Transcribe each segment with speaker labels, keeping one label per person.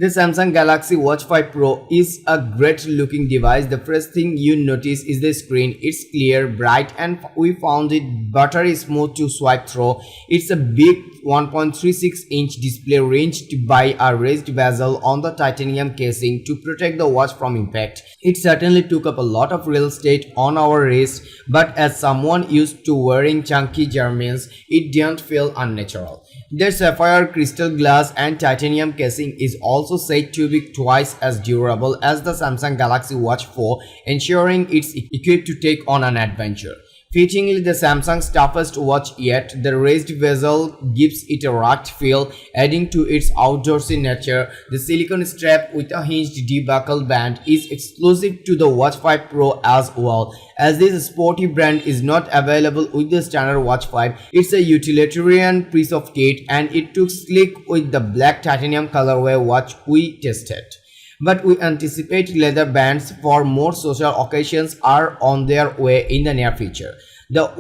Speaker 1: The Samsung Galaxy Watch 5 Pro is a great looking device. The first thing you notice is the screen. It's clear, bright, and we found it buttery smooth to swipe through. It's a big 1.36-inch display ranged by a raised bezel on the titanium casing to protect the watch from impact. It certainly took up a lot of real estate on our wrist, but as someone used to wearing chunky Germans, it didn't feel unnatural. Their sapphire crystal glass and titanium casing is also said to be twice as durable as the Samsung Galaxy Watch 4, ensuring it's equipped to take on an adventure. Fittingly, the Samsung's toughest watch yet, the raised bezel gives it a rugged feel, adding to its outdoorsy nature. The silicone strap with a hinged debuckle band is exclusive to the Watch 5 Pro as well. As this sporty brand is not available with the standard Watch 5, it's a utilitarian piece of kit, and it took sleek with the black titanium colorway watch we tested. But we anticipate leather bands for more social occasions are on their way in the near future. The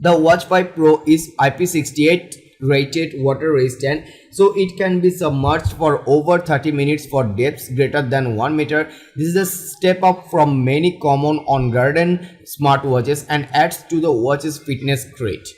Speaker 1: Watch 5 Pro is IP68 rated water resistant, so it can be submerged for over 30 minutes for depths greater than 1 meter. This is a step up from many common on-garden smartwatches and adds to the watch's fitness crate.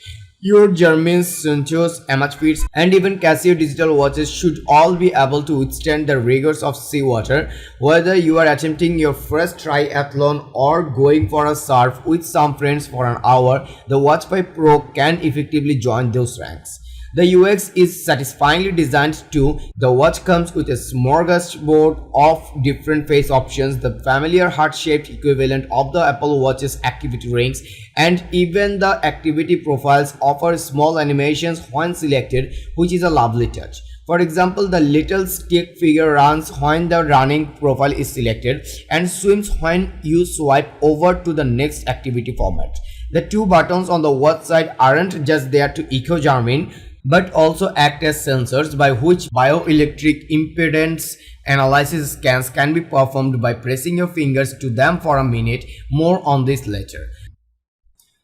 Speaker 1: Your Garmin's, Sunchos, Amazfits, and even Casio digital watches should all be able to withstand the rigors of seawater. Whether you are attempting your first triathlon or going for a surf with some friends for an hour, the Watch 5 Pro can effectively join those ranks. The UX is satisfyingly designed too. The watch comes with a smorgasbord of different face options, the familiar heart-shaped equivalent of the Apple Watch's activity rings, and even the activity profiles offer small animations when selected, which is a lovely touch. For example, the little stick figure runs when the running profile is selected and swims when you swipe over to the next activity format. The two buttons on the watch side aren't just there to echo Garmin, but also act as sensors by which bioelectric impedance analysis scans can be performed by pressing your fingers to them for a minute. More on this later.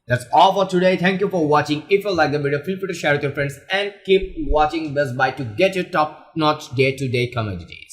Speaker 1: That's all for today. Thank you for watching. If you like the video, feel free to share with your friends and keep watching Best Buy to get your top-notch day-to-day commodities.